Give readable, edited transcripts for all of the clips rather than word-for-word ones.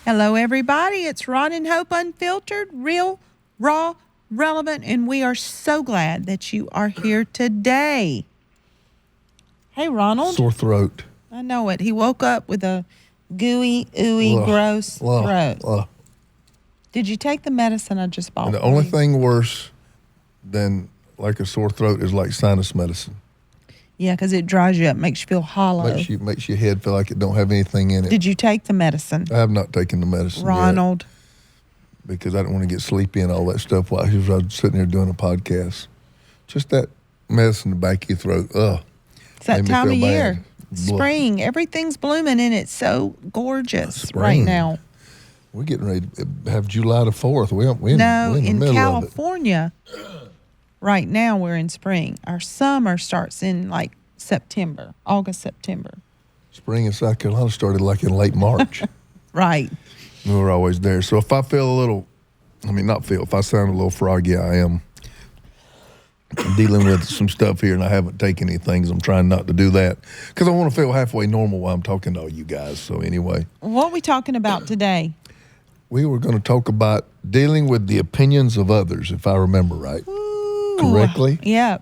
Hello, everybody. It's Ron and Hope Unfiltered, real, raw, relevant, and we are so glad that you are here today. Hey, Ronald. Sore throat. I know it. He woke up with a gooey, ooey, gross throat. Did you take the medicine I just bought? And the only thing worse than like a sore throat is like sinus medicine. Yeah, because it dries you up, makes you feel hollow. Makes your head feel like it don't have anything in it. Did you take the medicine? I have not taken the medicine Ronald. yet, because I don't want to get sleepy and all that stuff while I was sitting here doing a podcast. Just that medicine in the back of your throat. It's that time of year. Blah. Spring. Everything's blooming and it's so gorgeous right now. We're getting ready to have July the 4th. We're in the middle California, right now we're in spring. Our summer starts in like September, August, September. Spring in South Carolina started like in late March. Right. We were always there. So if I feel a little, if I sound a little froggy, I am dealing with some stuff here and I haven't taken anything. I'm trying not to do that because I want to feel halfway normal while I'm talking to all you guys. So anyway. What are we talking about today? We were going to talk about dealing with the opinions of others, if I remember right. Ooh, correctly. Yeah.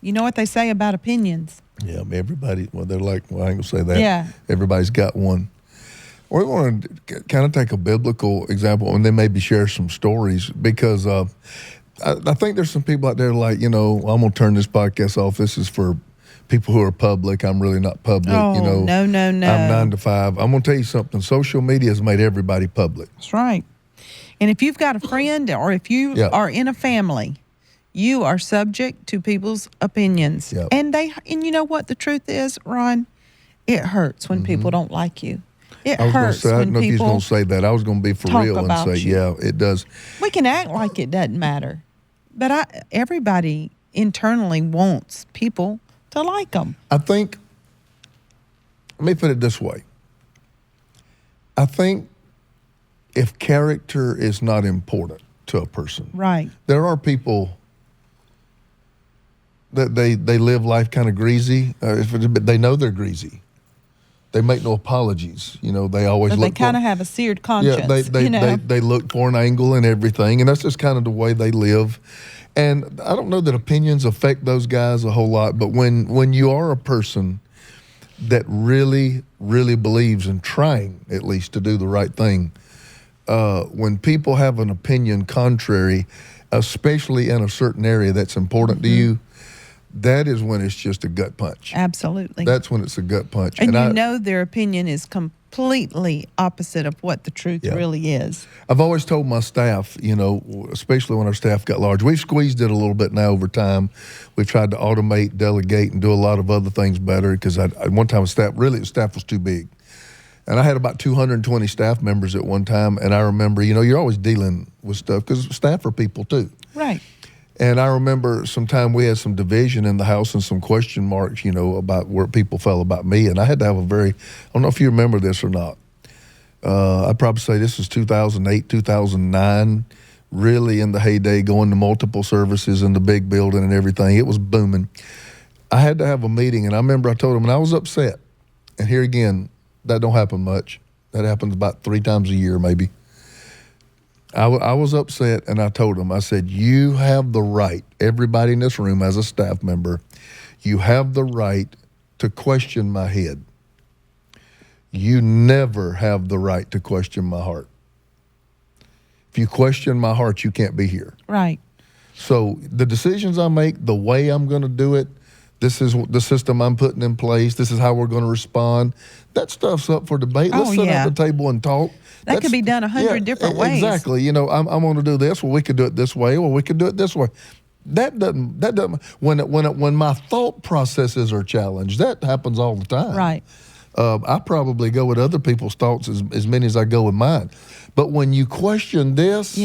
You know what they say about opinions. Yeah, everybody, they're like, I ain't going to say that. Yeah. Everybody's got one. We want to kind of take a biblical example and then maybe share some stories because I think there's some people out there like, I'm going to turn this podcast off. This is for people who are public. I'm really not public. Oh, no. I'm 9 to 5. I'm going to tell you something. Social media has made everybody public. That's right. And if you've got a friend or if you are in a family, you are subject to people's opinions. Yep. And you know what the truth is, Ron? It hurts when people don't like you. It hurts when people I don't know if he's going to say that. I was going to be for real and say, yeah, it does. We can act like it doesn't matter. But everybody internally wants people to like them. I think, let me put it this way. I think if character is not important to a person, right? There are people that they live life kind of greasy. But they know they're greasy. They make no apologies. They always but look. They kind of have a seared conscience. Yeah, they look for an angle and everything, and that's just kind of the way they live. And I don't know that opinions affect those guys a whole lot, but when you are a person that really, really believes in trying at least to do the right thing, when people have an opinion contrary, especially in a certain area that's important to you, that is when it's just a gut punch. Absolutely. That's when it's a gut punch. And their opinion is completely opposite of what the truth really is. I've always told my staff, especially when our staff got large, we've squeezed it a little bit now over time. We've tried to automate, delegate, and do a lot of other things better because at one time the staff was too big. And I had about 220 staff members at one time. And I remember, you're always dealing with stuff because staff are people too. Right. And I remember sometime we had some division in the house and some question marks, about where people felt about me. And I had to have I don't know if you remember this or not. I'd probably say this was 2008, 2009, really in the heyday, going to multiple services in the big building and everything. It was booming. I had to have a meeting, and I remember I told them, and I was upset. And here again, that don't happen much. That happens about 3 times a year maybe. I was upset, and I told them, I said, you have the right, everybody in this room as a staff member, you have the right to question my head. You never have the right to question my heart. If you question my heart, you can't be here. Right. So the decisions I make, the way I'm going to do it, this is the system I'm putting in place, this is how we're going to respond, that stuff's up for debate. Let's sit at the table and talk. That could be done 100 different ways. Exactly. I'm going to do this. Well, we could do it this way. Well, we could do it this way. That doesn't. When my thought processes are challenged, that happens all the time. Right. I probably go with other people's thoughts as many as I go with mine. But when you question this,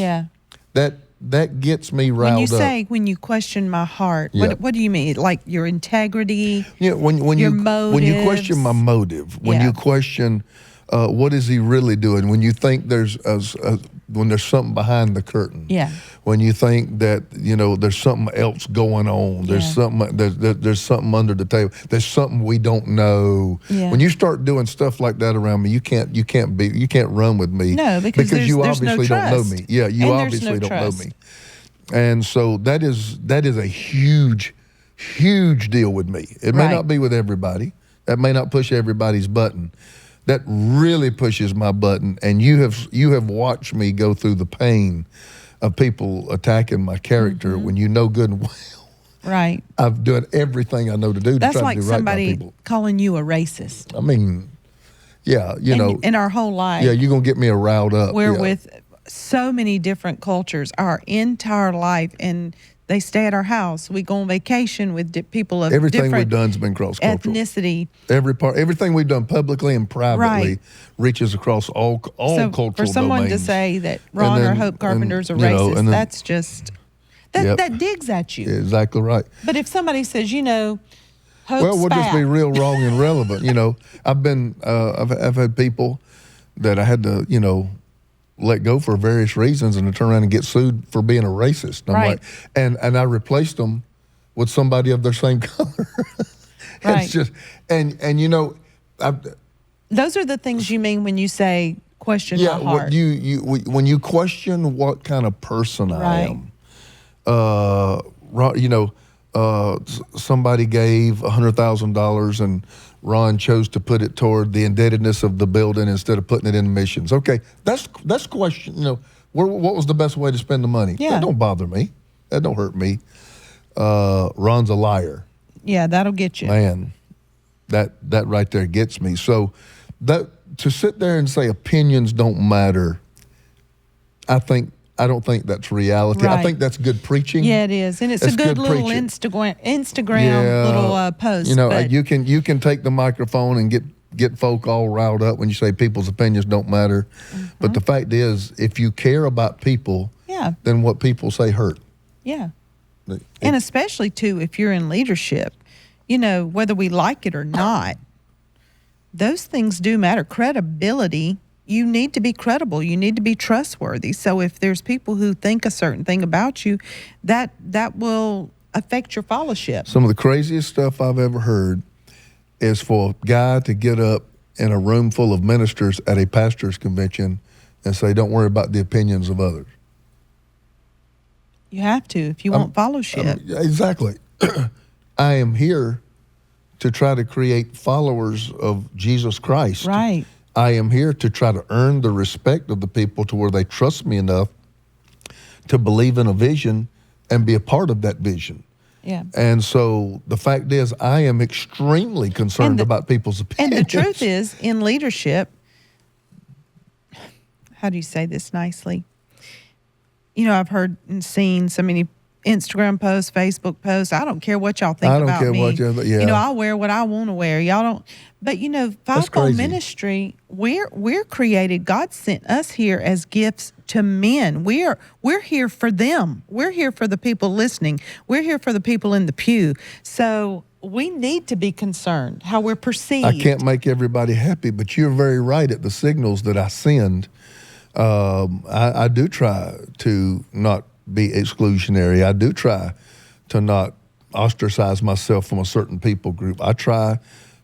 that gets me riled up. When you say, when you question my heart, what do you mean? Like your integrity, when your motives? When you question my motive, when you question what is he really doing? When you think when there's something behind the curtain. Yeah. When you think that, there's something else going on. There's something there's something under the table. There's something we don't know. Yeah. When you start doing stuff like that around me, you can't run with me. No, because you there's obviously no don't know trust. me. Yeah, you And there's obviously no don't trust. know me. And so that is a huge, huge deal with me. It may Right. not be with everybody. That may not push everybody's button. That really pushes my button. And you have watched me go through the pain of people attacking my character when you know good and well. Right. I've done everything I know to do to That's try like to do right by somebody people. calling you a racist. I mean, yeah, In our whole life. yeah, you're going to get me riled up. We're yeah. with so many different cultures our entire life, and they stay at our house. We go on vacation with people of Everything we've different done's been cross-cultural. ethnicity. Everything we've done publicly and privately Right. reaches across all So cultural for someone domains. to say that Ron And or then- Hope Carpenter's a and, you know, racist, and then- that's just Yep. that digs at you. Exactly right. But if somebody says, Hope's Well, we'll just fat. be real wrong and relevant. I've had people that I had to, let go for various reasons, and to turn around and get sued for being a racist. And I'm Right. like, and I replaced them with somebody of their same color. Right. It's just, Those are the things you mean when you say question my heart. when you question what kind of person I am, somebody gave $100,000 and Ron chose to put it toward the indebtedness of the building instead of putting it in missions. Okay, that's question. What was the best way to spend the money? Yeah. That don't bother me. That don't hurt me. Ron's a liar. Yeah, that'll get you. Man, that right there gets me. So that to sit there and say opinions don't matter, I don't think that's reality. I Right. think that's good preaching. Yeah, it is, and it's That's a good little preaching. Instagram little post. but You can take the microphone and get folk all riled up when you say people's opinions don't matter. But the fact is, if you care about people, yeah, then what people say hurt. yeah, and especially too if you're in leadership, whether we like it or not, those things do matter. Credibility. You need to be credible. You need to be trustworthy. So if there's people who think a certain thing about you, that will affect your fellowship. Some of the craziest stuff I've ever heard is for a guy to get up in a room full of ministers at a pastor's convention and say, "Don't worry about the opinions of others." You have to if you want fellowship. Exactly. I am here to try to create followers of Jesus Christ. Right. I am here to try to earn the respect of the people to where they trust me enough to believe in a vision and be a part of that vision. Yeah. And so the fact is, I am extremely concerned about people's opinions. And the truth is, in leadership, how do you say this nicely? I've heard and seen so many Instagram posts, Facebook posts. I don't care what y'all think about me. I don't care what y'all, yeah. I'll wear what I want to wear. Y'all don't. But fivefold ministry, we're created. God sent us here as gifts to men. We're here for them. We're here for the people listening. We're here for the people in the pew. So we need to be concerned how we're perceived. I can't make everybody happy, but you're very right at the signals that I send. I do try to not be exclusionary. I do try to not ostracize myself from a certain people group. I try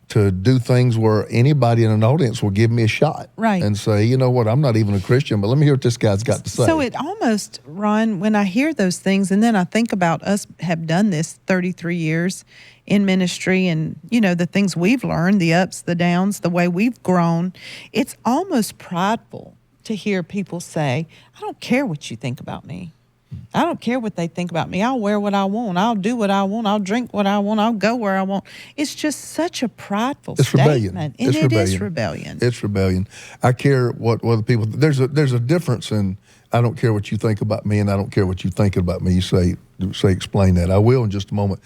to do things where anybody in an audience will give me a shot. Right. And say, you know what, I'm not even a Christian, but let me hear what this guy's got to say. So it almost, Ron, when I hear those things, and then I think about us have done this 33 years in ministry and, the things we've learned, the ups, the downs, the way we've grown, it's almost prideful to hear people say, I don't care what you think about me. I don't care what they think about me. I'll wear what I want. I'll do what I want. I'll drink what I want. I'll go where I want. It's just such a prideful statement. And it is rebellion. It's rebellion. I care what other people. There's a difference in I don't care what you think about me and I don't care what you think about me. You say explain that. I will in just a moment.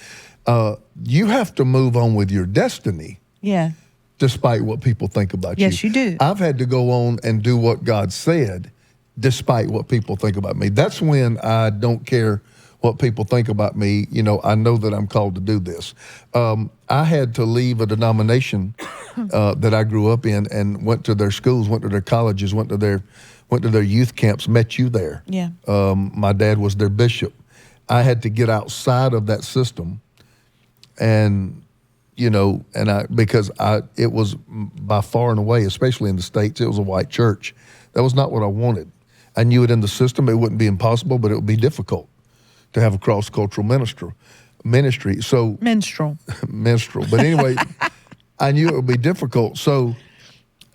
You have to move on with your destiny. Yeah. Despite what people think about you. Yes, you do. I've had to go on and do what God said despite what people think about me. That's when I don't care what people think about me. I know that I'm called to do this. I had to leave a denomination that I grew up in and went to their schools, went to their colleges, went to their youth camps, met you there. Yeah. My dad was their bishop. I had to get outside of that system, and because it was by far and away, especially in the States, it was a white church. That was not what I wanted. I knew it in the system. It wouldn't be impossible, but it would be difficult to have a cross-cultural ministry. So Minstrel. minstrel. But anyway, I knew it would be difficult. So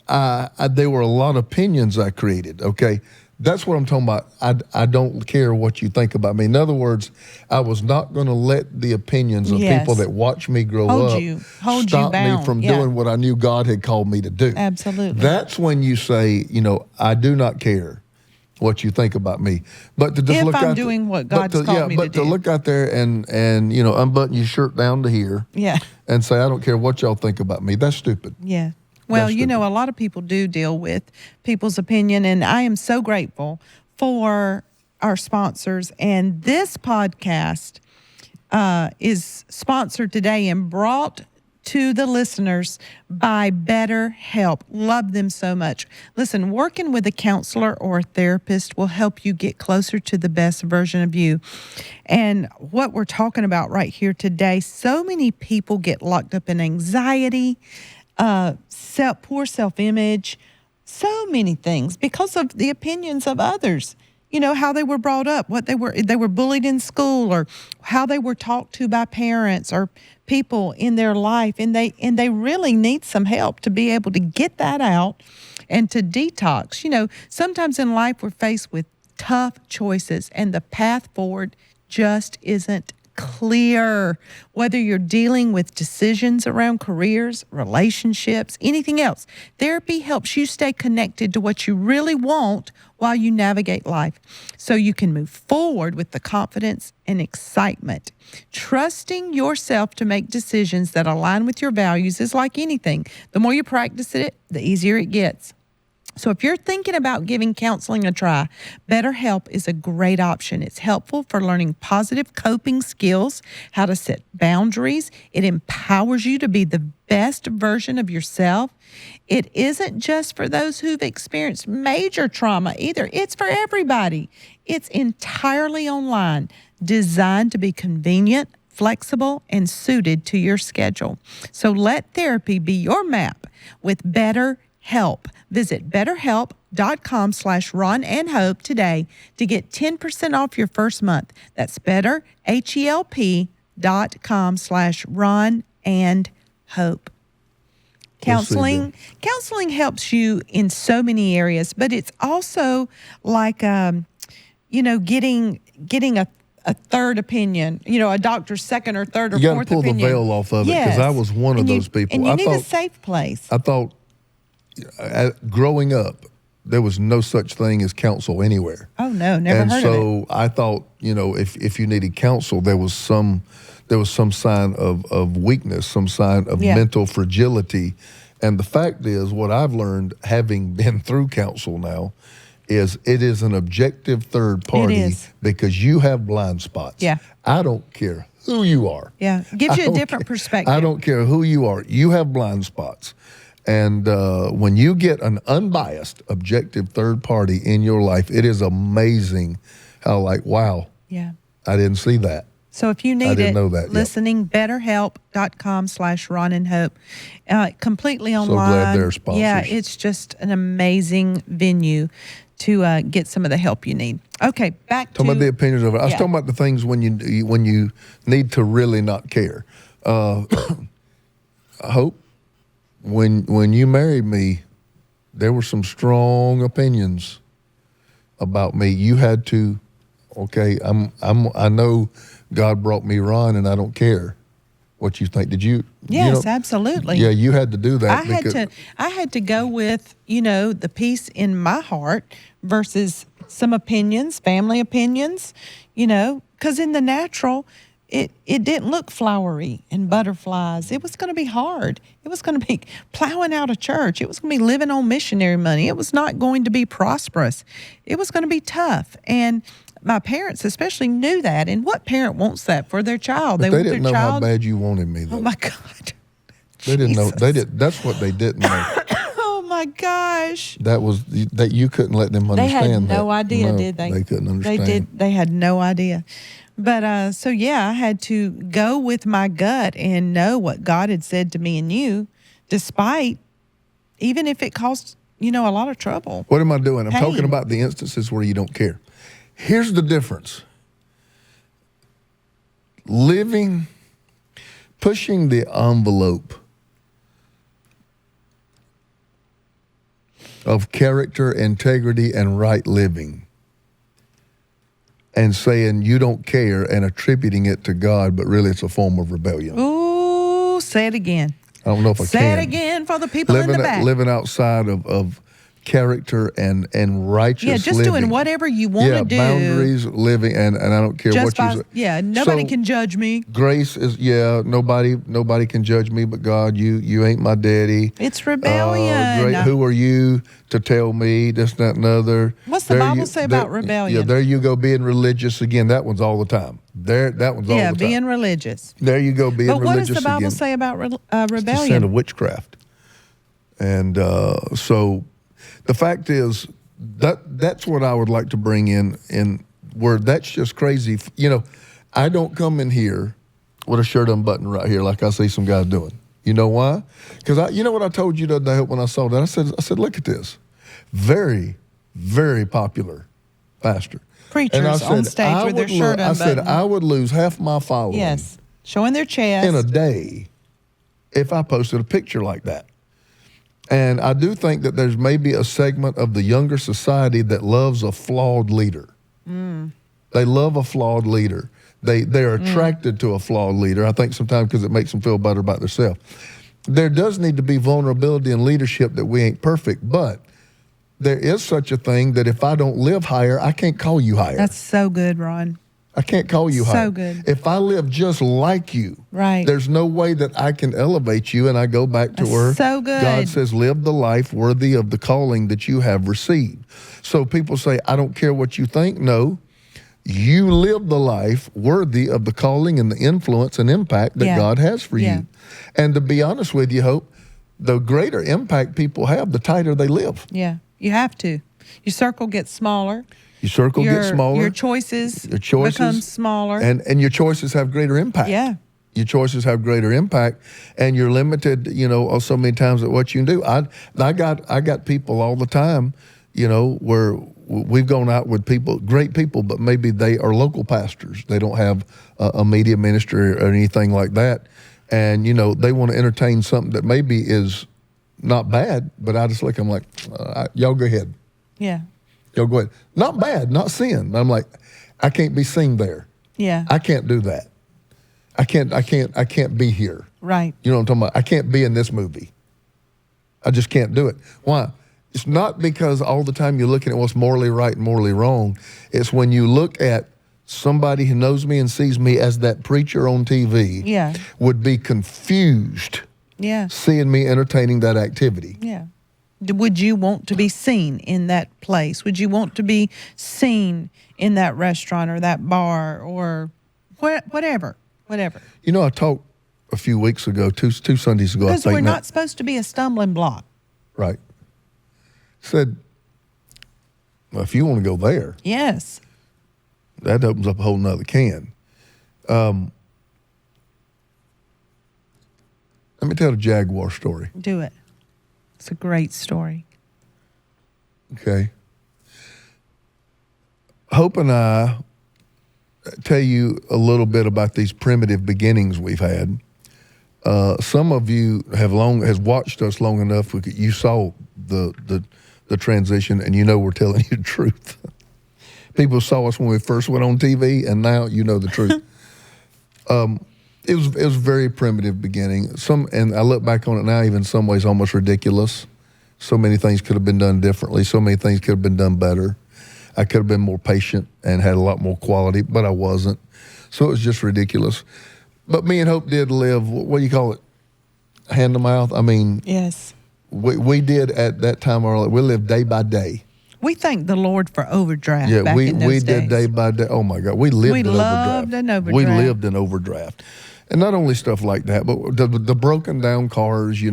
there were a lot of opinions I created, okay? That's what I'm talking about. I don't care what you think about me. In other words, I was not going to let the opinions of Yes. people that watch me grow Hold up you stop me bound. from Yeah. doing what I knew God had called me to do. Absolutely. That's when you say, I do not care what you think about me. But to just If look I'm out doing what God's called me to do. But to look out there and unbutton your shirt down to here Yeah. and say, I don't care what y'all think about me, that's stupid. Yeah. Well, That's a lot of people do deal with people's opinion, and I am so grateful for our sponsors. And this podcast is sponsored today and brought to the listeners by BetterHelp. Love them so much. Listen, working with a counselor or a therapist will help you get closer to the best version of you. And what we're talking about right here today, so many people get locked up in anxiety, poor self-image, so many things because of the opinions of others. How they were brought up, what they were bullied in school, or how they were talked to by parents or people in their life, and they really need some help to be able to get that out and to detox. Sometimes in life we're faced with tough choices, and the path forward just isn't clear. Whether you're dealing with decisions around careers, relationships, anything else, therapy helps you stay connected to what you really want while you navigate life, so you can move forward with the confidence and excitement. Trusting yourself to make decisions that align with your values is like anything. The more you practice it, the easier it gets. So if you're thinking about giving counseling a try, BetterHelp is a great option. It's helpful for learning positive coping skills, how to set boundaries. It empowers you to be the best version of yourself. It isn't just for those who've experienced major trauma either. It's for everybody. It's entirely online, designed to be convenient, flexible, and suited to your schedule. So let therapy be your map with BetterHelp. Visit betterhelp.com /Ron and Hope today to get 10% off your first month. That's betterhelp.com /Ron and Hope. Counseling helps you in so many areas, but it's also like, getting a third opinion, a doctor's second or third or You got fourth to pull opinion. the veil off of it, because I was one of those people. And you I need thought, a safe place. I thought growing up, there was no such thing as counsel anywhere. Oh, no, never And heard of it. so I thought, if you needed counsel, there was some sign of weakness, some sign of mental fragility. And the fact is, what I've learned, having been through counsel now, is it is an objective third party because you have blind spots. Yeah. I don't care who you are. Yeah, gives you a different perspective. I don't care who you are. You have blind spots. And when you get an unbiased, objective third party in your life, it is amazing how wow, Yeah. I didn't see that. So if you need didn't know that, listening, betterhelp.com /Ron and Hope. Completely online. So glad they're sponsors. Yeah, it's just an amazing venue to get some of the help you need. Okay, back to... Talking about the opinions of it. I was talking about the things when you need to really not care. I hope when you married me, there were some strong opinions about me. You had to, I know God brought me Ron, and I don't care what you think. Did you? Yes, absolutely. Yeah, you had to do that. I had to go with, the peace in my heart versus some opinions, family opinions, because in the natural, it didn't look flowery and butterflies. It was going to be hard. It was going to be plowing out a church. It was going to be living on missionary money. It was not going to be prosperous. It was going to be tough. my parents especially knew that. And what parent wants that for their child? But they want didn't their know child. how bad you wanted me, though. Oh my God. They didn't know. They Jesus. did. That's what they didn't know. Oh my gosh. That was that you couldn't let them They understand. had no that. idea, No, did they? They couldn't understand. They did. They had no idea. But so yeah, I had to go with my gut and know what God had said to me and you, despite even if it caused a lot of trouble. What am I doing? I'm Pain. talking about the instances where you don't care. Here's the difference. Pushing the envelope of character, integrity, and right living, and saying you don't care and attributing it to God, but really it's a form of rebellion. Ooh, say it again. I don't know if I Say can. it again for the people in the back. Living outside of character and righteous living. Yeah, just doing whatever you want to do. Boundaries, living, and I don't care what you say. Yeah, nobody can judge me. Grace is, nobody can judge me but God. You ain't my daddy. It's rebellion. Who are you to tell me this, that, and other? What's the Bible say about rebellion? Yeah, there you go, being religious again. That one's all the time. That one's all the time. Yeah, being religious. There you go, being religious again. But what does the Bible say about rebellion? It's the sin of witchcraft. And so the fact is that's what I would like to bring in where that's just crazy. I don't come in here with a shirt unbuttoned right here like I see some guys doing. You know why? Because you know what I told you the other day when I saw that? I said, look at this. Very, very popular pastor. Preachers on stage with their shirt unbuttoned. I said, I would lose half my following. Yes, showing their chest. In a day if I posted a picture like that. And I do think that there's maybe a segment of the younger society that loves a flawed leader. They love a flawed leader. They're attracted to a flawed leader, I think sometimes because it makes them feel better about themselves. There does need to be vulnerability in leadership that we ain't perfect, but there is such a thing that if I don't live higher, I can't call you higher. That's so good, Ron. I can't call you higher. So good. If I live just like you, right, there's no way that I can elevate you. And I go back to where so good. God says, live the life worthy of the calling that you have received. So people say, I don't care what you think. No, you live the life worthy of the calling and the influence and impact that God has for you. And to be honest with you, Hope, the greater impact people have, the tighter they live. Yeah, you have to. Your circle gets smaller. Your circle gets smaller. Your choices become smaller. And your choices have greater impact. Yeah. Your choices have greater impact, and you're limited, so many times at what you can do. I got people all the time, where we've gone out with people, great people, but maybe they are local pastors. They don't have a media ministry or anything like that. And, they want to entertain something that maybe is not bad, but I just look, I'm like, y'all go ahead. Yeah. Y'all go ahead. Not bad, not sin. I'm like, I can't be seen there. Yeah. I can't do that. I can't be here. Right. You know what I'm talking about? I can't be in this movie. I just can't do it. Why? It's not because all the time you're looking at what's morally right and morally wrong. It's when you look at somebody who knows me and sees me as that preacher on TV would be confused seeing me entertaining that activity. Yeah. Would you want to be seen in that place? Would you want to be seen in that restaurant or that bar or whatever? I talked a few weeks ago, two Sundays ago. Because we're not supposed to be a stumbling block. Right. Said, well, if you want to go there. Yes. That opens up a whole nother can. Let me tell the Jaguar story. Do it. It's a great story. Okay. Hope and I tell you a little bit about these primitive beginnings we've had. Some of you has watched us long enough. You saw the transition, and we're telling you the truth. People saw us when we first went on TV, and now you know the truth. It was very primitive beginning. And I look back on it now, even in some ways almost ridiculous. So many things could have been done differently. So many things could have been done better. I could have been more patient and had a lot more quality, but I wasn't. So it was just ridiculous. But me and Hope did live, what do you call it? Hand to mouth? I mean, yes. We did at that time, we lived day by day. We thank the Lord for overdraft Yeah, back in those we days. did day by day. Oh my God, we lived We in loved overdraft. an overdraft. We lived in overdraft, and not only stuff like that, but the broken down cars.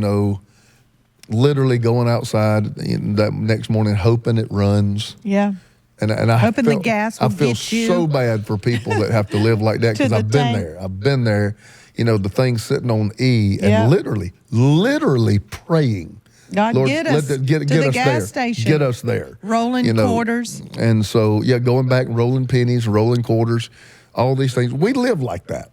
Literally going outside that next morning hoping it runs. Yeah. And I Hoping the felt, gas I will feel get you so bad for people that have to live like that to because the I've been tank. there. I've been there. The thing sitting on E Yeah. and literally praying. God, Lord, get us get to the us gas there. station. Get us there. Rolling quarters. And so, yeah, going back, rolling pennies, rolling quarters, all these things. We live like that.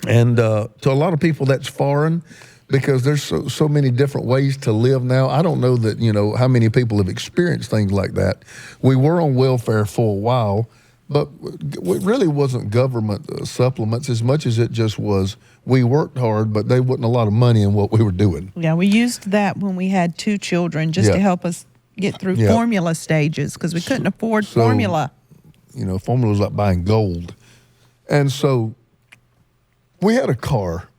And to a lot of people, that's foreign because there's so many different ways to live now. I don't know that, how many people have experienced things like that. We were on welfare for a while, but it really wasn't government supplements as much as it just was we worked hard, but there wasn't a lot of money in what we were doing. Yeah, we used that when we had 2 children just to help us get through formula stages because we couldn't afford formula. Formula was like buying gold. And so we had a car.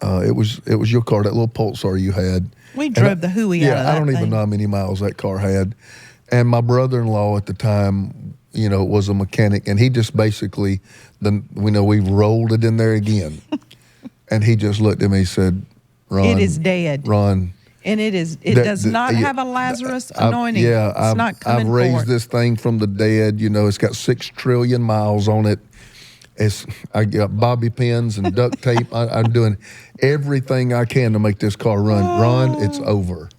It was your car, that little Pulsar you had. We drove the hooey out of that I don't even thing. know how many miles that car had. And my brother-in-law at the time, was a mechanic, and he just basically, we've rolled it in there again. And he just looked at me and said, Ron. It is dead. Ron. And it does not have a Lazarus anointing. It's not coming I've raised forth. this thing from the dead. It's got 6 trillion miles on it. I got bobby pins and duct tape. I'm doing everything I can to make this car run. Ron, it's over.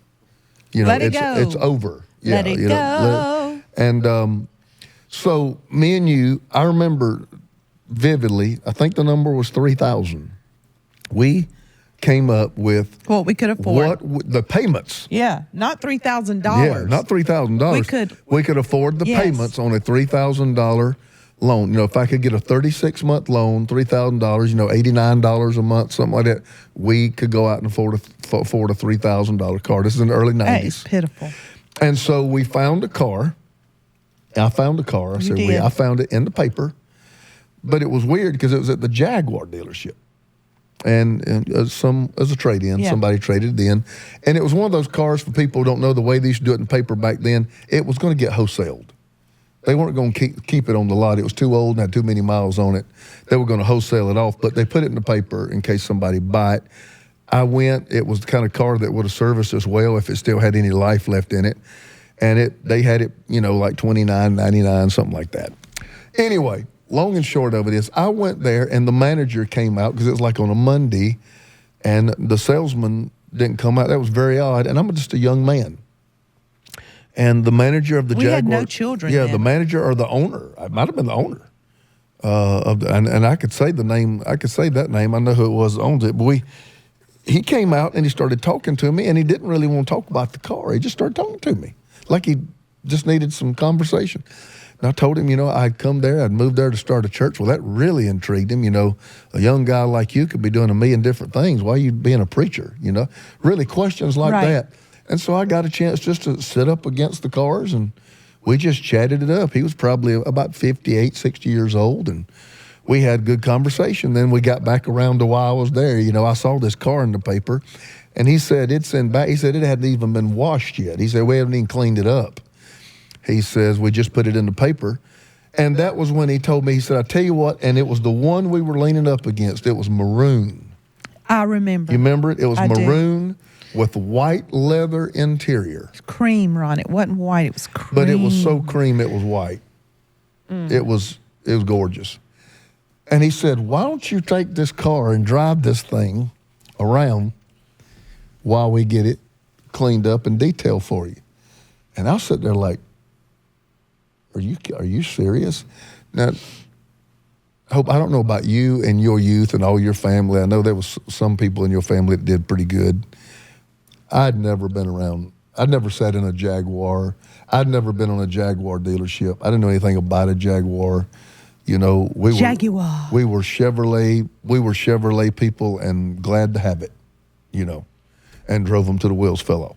Let it go. It's over. Yeah, Let it go. And so me and you, I remember vividly, I think the number was 3,000. We came up with what we could afford. The payments. Yeah, not $3,000. Yeah, not $3,000. We could afford the payments on a $3,000 loan. If I could get a 36-month loan, $3,000, $89 a month, something like that, we could go out and afford a $3,000 car. This is in the early 90s. That is pitiful. And so we found a car. I found a car. I found it in the paper. But it was weird because it was at the Jaguar dealership. And as a trade-in, somebody traded it in. And it was one of those cars, for people who don't know the way they used to do it in paper back then, it was going to get wholesaled. They weren't going to keep it on the lot. It was too old and had too many miles on it. They were going to wholesale it off, but they put it in the paper in case somebody buy it. I went. It was the kind of car that would have serviced us well if it still had any life left in it. And they had it, like $29.99, something like that. Anyway, long and short of it is, I went there and the manager came out because it was like on a Monday, and the salesman didn't come out. That was very odd. And I'm just a young man. And the manager of the Jaguar. We had no children. Yeah, then. the manager or the owner. I might have been the owner. And I could say the name. I could say that name. I know who it was that owned it. But he came out and he started talking to me, and he didn't really want to talk about the car. He just started talking to me like he just needed some conversation. And I told him, I'd come there, I'd moved there to start a church. Well, that really intrigued him. A young guy like you could be doing a million different things. Why are you being a preacher? Really questions like that. And so I got a chance just to sit up against the cars, and we just chatted it up. He was probably about 58, 60 years old, and we had good conversation. Then we got back around to why I was there. I saw this car in the paper, and he said, it's in back. He said, it hadn't even been washed yet. He said, we haven't even cleaned it up. He says, we just put it in the paper. And that was when he told me, he said, I tell you what, and it was the one we were leaning up against. It was maroon. I remember. You remember it? It was I maroon with white leather interior. It was cream, Ron. It wasn't white. It was cream. But it was so cream, it was white. It was gorgeous. And he said, why don't you take this car and drive this thing around while we get it cleaned up and detailed for you? And I'll sit there like, are you serious? Now, Hope, I don't know about you and your youth and all your family. I know there was some people in your family that did pretty good. I'd never been around. I'd never sat in a Jaguar. I'd never been on a Jaguar dealership. I didn't know anything about a Jaguar. We Jaguar. were Chevrolet people and glad to have it, and drove them till the wheels fell off.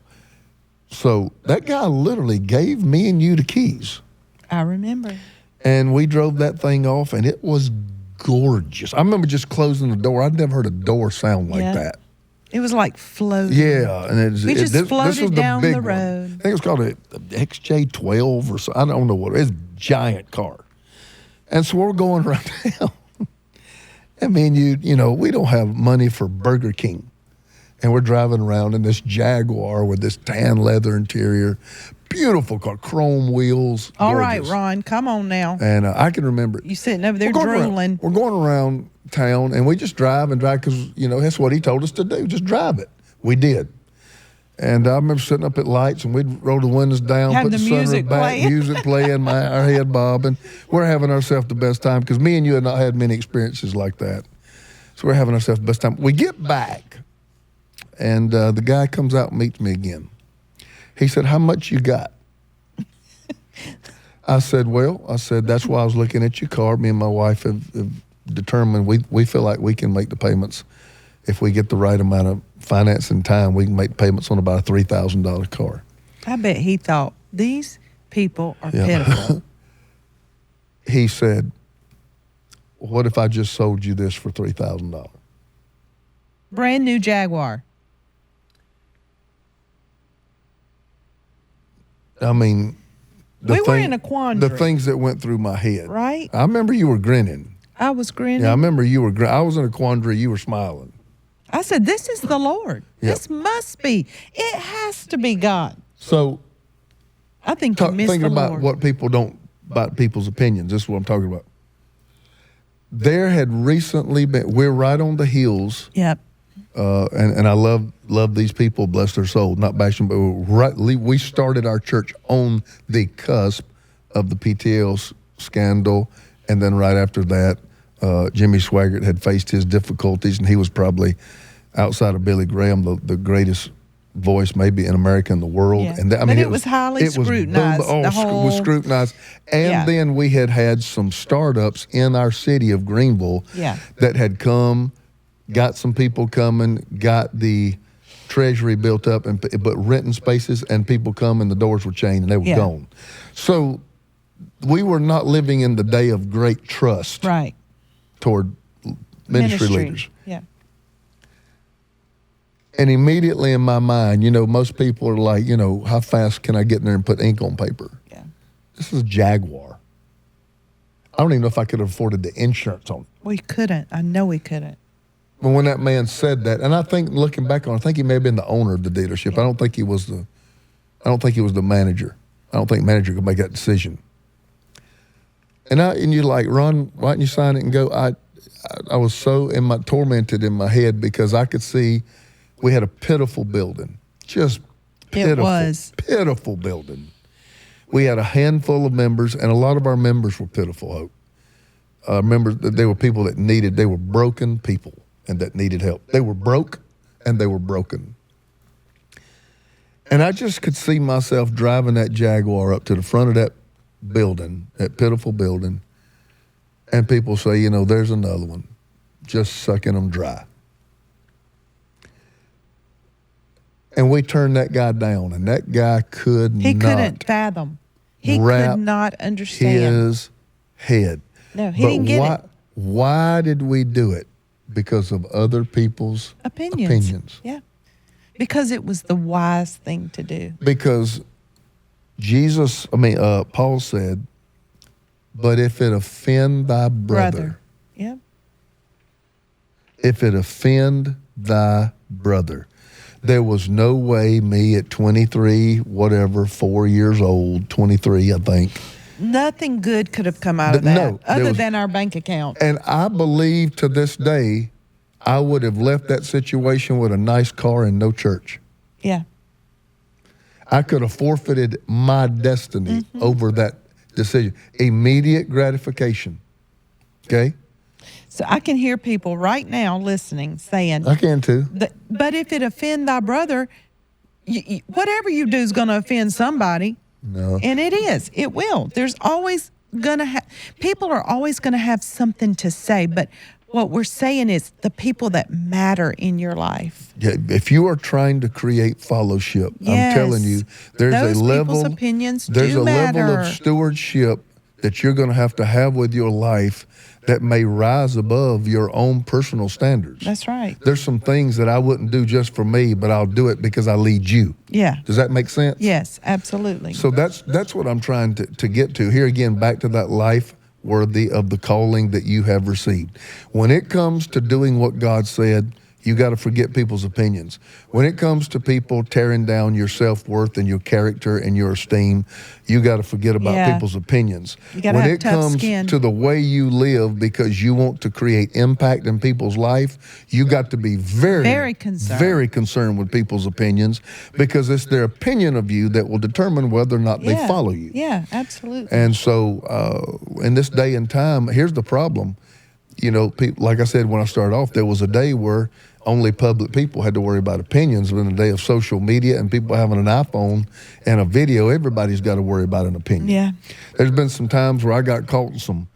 So that guy literally gave me and you the keys. I remember. And we drove that thing off, and it was gorgeous. I remember just closing the door. I'd never heard a door sound like that. It was like floating. Yeah, and We just this floated was the down big the one. road. I think it was called a XJ12 or so. I don't know what it is. It's a giant car. And so we're going around town. I mean, you know, we don't have money for Burger King. And we're driving around in this Jaguar with this tan leather interior, beautiful car, chrome wheels. All right, gorgeous. Ron, come on now. And I can remember it. You sitting over there We're going around- drooling. we're going around town, and we just drive because, you know, that's what he told us to do. Just drive it. We did. And I remember sitting up at lights, and we'd roll the windows down, Have put the the music sunroof back, playing. music playing, our head bobbing. We're having ourselves the best time because me and you had not had many experiences like that. So we're having ourselves the best time. We get back, and the guy comes out and meets me again. He said, "How much you got?" I said, that's why I was looking at your car. Me and my wife have determined we feel like we can make the payments. If we get the right amount of finance and time, we can make payments on about a $3,000 car. I bet he thought, these people are pitiful. He said, "What if I just sold you this for $3,000? Brand new Jaguar. I mean, We were in a quandary. The things that went through my head. Right? I remember you were grinning. I was grinning. Yeah, I remember you were grinning. I was in a quandary. You were smiling. I said, this is the Lord. Yep. This must be. It has to be God. So I think you missed thinking the about Lord. what people don't, about people's opinions. This is what I'm talking about. There had recently been, we're right on the heels, Yep. and I love these people, bless their soul, not bashing, but we started our church on the cusp of the PTL scandal, and then right after that, Jimmy Swaggart had faced his difficulties, and he was probably, outside of Billy Graham, the greatest voice maybe in America and the world. Yeah. And But it was highly scrutinized, It the whole- was scrutinized. And Yeah. then we had some startups in our city of Greenville Yeah. that had come, got some people coming, got the treasury built up, but renting spaces, and people come and the doors were chained and they were Yeah. gone. So we were not living in the day of great trust Right. toward ministry leaders. Yeah. And immediately in my mind, you know, most people are like, you know, how fast can I get in there and put ink on paper? Yeah. This is a Jaguar. I don't even know if I could have afforded the insurance on it. We couldn't. I know we couldn't. But when that man said that, and I think looking back on it, I think he may have been the owner of the dealership. I don't think he was the manager. I don't think the manager could make that decision. And you're like, "Ron, why didn't you sign it and go?" I was so tormented in my head because I could see we had a pitiful building, just pitiful, It was. pitiful building. We had a handful of members, and a lot of our members were pitiful, Hope. Members, they were people they were broken people and that needed help. They were broke and they were broken. And I just could see myself driving that Jaguar up to the front of that building, that pitiful building, and people say, you know, there's another one, just sucking them dry. And we turned that guy down, and that guy couldn't fathom. He could not understand. his head. No, he didn't get it. Why did we do it? Because of other people's opinions. Yeah. Because it was the wise thing to do. Because Paul said, but if it offend thy brother. Yeah. If it offend thy brother. There was no way me at 23, 4 years old, 23, I think. Nothing good could have come out of that No, other than our bank account. And I believe to this day, I would have left that situation with a nice car and no church. Yeah. I could have forfeited my destiny over that decision. Immediate gratification. Okay? So I can hear people right now listening saying, I can too. but if it offend thy brother, whatever you do is going to offend somebody. No. And it is. It will. There's always going to people are always going to have something to say. But what we're saying is the people that matter in your life. Yeah, if you are trying to create fellowship, Yes. I'm telling you, there's Those a level people's opinions there's do a matter. level of stewardship that you're going to have with your life that may rise above your own personal standards. That's right. There's some things that I wouldn't do just for me, but I'll do it because I lead you. Yeah. Does that make sense? Yes, absolutely. So that's what I'm trying to get to. Here again, back to that life worthy of the calling that you have received. When it comes to doing what God said, you got to forget people's opinions. When it comes to people tearing down your self-worth and your character and your esteem, you got to forget about people's opinions. You got to when have it tough comes skin. to the way you live because you want to create impact in people's life, you got to be very concerned with people's opinions, because it's their opinion of you that will determine whether or not they follow you. Yeah, absolutely. And so in this day and time, here's the problem. You know, people, like I said when I started off, there was a day where only public people had to worry about opinions. But in the day of social media and people having an iPhone and a video, everybody's got to worry about an opinion. Yeah. There's been some times where I got caught in some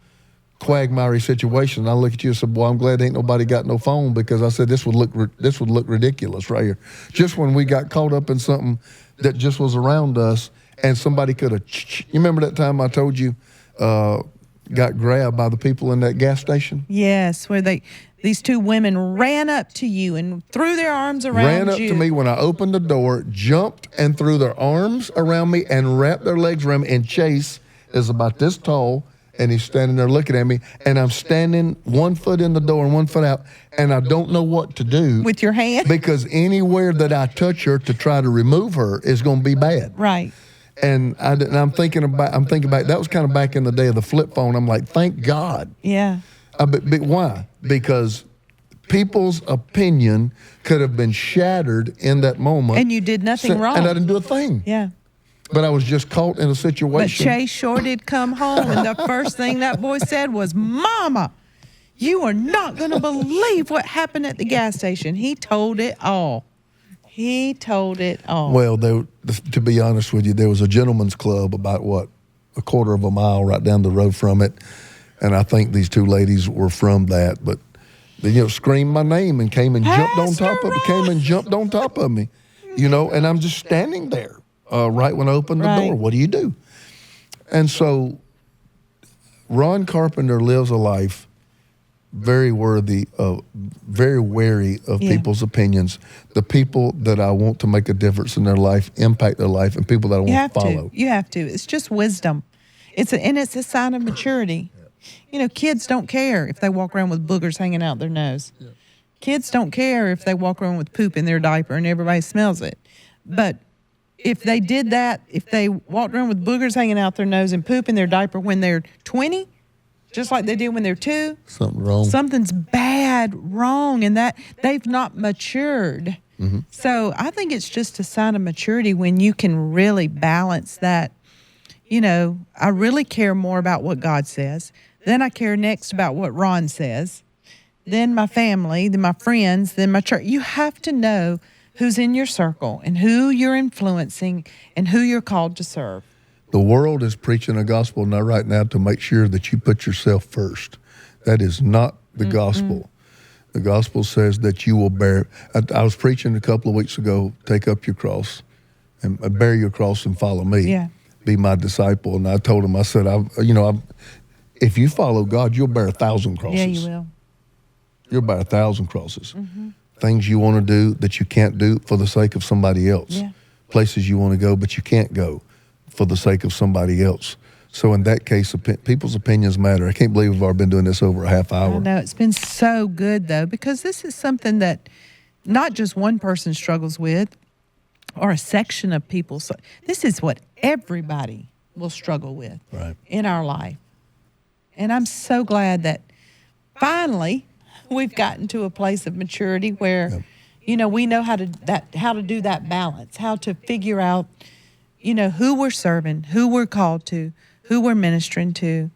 quagmire situations. I look at you and said, "Boy, I'm glad ain't nobody got no phone," because I said this would look ridiculous right here. Just when we got caught up in something that just was around us, and somebody could have. You remember that time I told you? Got grabbed by the people in that gas station? Yes, where these two women ran up to you and threw their arms around you. Ran up to me when I opened the door, jumped and threw their arms around me and wrapped their legs around me. And Chase is about this tall, and he's standing there looking at me, and I'm standing 1 foot in the door and 1 foot out, and I don't know what to do. With your hand? Because anywhere that I touch her to try to remove her is going to be bad. Right. And I'm thinking about that was kind of back in the day of the flip phone. I'm like, thank God. Yeah. But why? Because people's opinion could have been shattered in that moment. And you did nothing wrong. And I didn't do a thing. Yeah. But I was just caught in a But situation. Chase sure did come home, and the first thing that boy said was, "Mama, you are not going to believe what happened at the gas station." He told it all. He told it all. Well, to be honest with you, there was a gentleman's club about, a quarter of a mile right down the road from it. And I think these two ladies were from that. But they, screamed my name and came and jumped on top of me, and I'm just standing there right when I opened the door. What do you do? And so Ron Carpenter lives a life very wary of people's opinions, the people that I want to make a difference in their life, impact their life, and people that I want to follow. You have to. It's just wisdom. It's a sign of maturity. Kids don't care if they walk around with boogers hanging out their nose. Yeah. Kids don't care if they walk around with poop in their diaper and everybody smells it. But if they did that, if they walked around with boogers hanging out their nose and poop in their diaper when they're 20, just like they did when they're 2. Something wrong. Something's wrong, and that they've not matured. Mm-hmm. So I think it's just a sign of maturity when you can really balance that. I really care more about what God says. Then I care next about what Ron says. Then my family, then my friends, then my church. You have to know who's in your circle and who you're influencing and who you're called to serve. The world is preaching a gospel now, right now, to make sure that you put yourself first. That is not the gospel. The gospel says that you will bear. I was preaching a couple of weeks ago, take up your cross and bear your cross and follow me. Yeah. Be my disciple. And I told him, I said, if you follow God, you'll bear 1,000 crosses. Yeah, you will. You'll bear 1,000 crosses. Mm-hmm. Things you want to do that you can't do for the sake of somebody else. Yeah. Places you want to go, but you can't go for the sake of somebody else. So in that case, people's opinions matter. I can't believe we've already been doing this over a half hour. I know. It's been so good, though, because this is something that not just one person struggles with or a section of people. So this is what everybody will struggle with in our life. And I'm so glad that finally we've gotten to a place of maturity where, we know how to do that balance, how to figure out, who we're serving, who we're called to, who we're ministering to,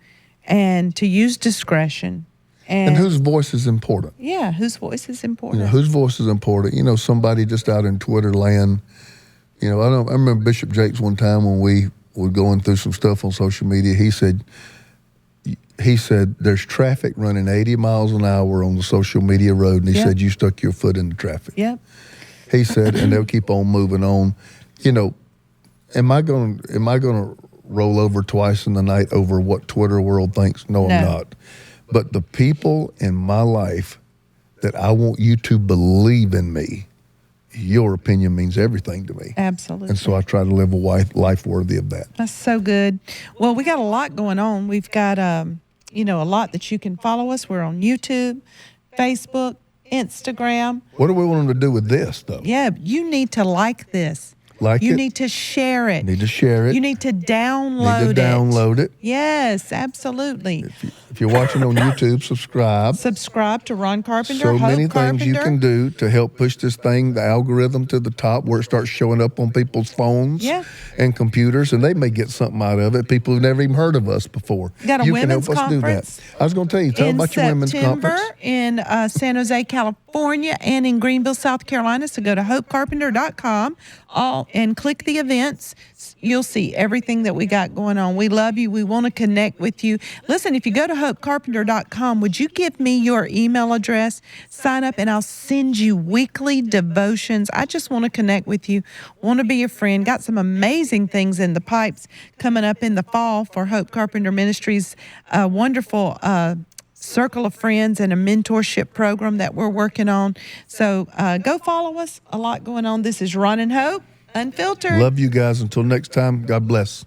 and to use discretion. And whose voice is important. Yeah, whose voice is important. Whose voice is important. Somebody just out in Twitter land, I remember Bishop Jakes one time when we were going through some stuff on social media, he said there's traffic running 80 miles an hour on the social media road, and he said you stuck your foot in the traffic. Yep. He said, and they'll keep on moving on. Am I going to roll over twice in the night over what Twitter world thinks. No, I'm No. not. But the people in my life that I want you to believe in me, your opinion means everything to me. Absolutely. And so I try to live a life worthy of that. That's so good. Well, we got a lot going on. We've got, a lot that you can follow us. We're on YouTube, Facebook, Instagram. What do we want them to do with this, though? Yeah, you need to like this. Like You it? need to share it. Need to share it. You need to download Need to download it. Yes, absolutely. If you're watching on YouTube, subscribe. Subscribe to Ron Carpenter. So Hope many Carpenter. things you can do to help push this thing, the algorithm, to the top where it starts showing up on people's phones Yeah. and computers, and they may get something out of it. People who've never even heard of us before. Got a you women's can help us conference do that. I was going to tell you, tell in about your women's September conference. in San Jose, California, and in Greenville, South Carolina. So go to hopecarpenter.com and click the events. You'll see everything that we got going on. We love you. We want to connect with you. Listen, if you go to hopecarpenter.com, would you give me your email address? Sign up and I'll send you weekly devotions. I just want to connect with you, want to be a friend. Got some amazing things in the pipes coming up in the fall for Hope Carpenter Ministries. Wonderful circle of friends and a mentorship program that we're working on. So go follow us. A lot going on. This is Ron and Hope, Unfiltered. Love you guys. Until next time, God bless.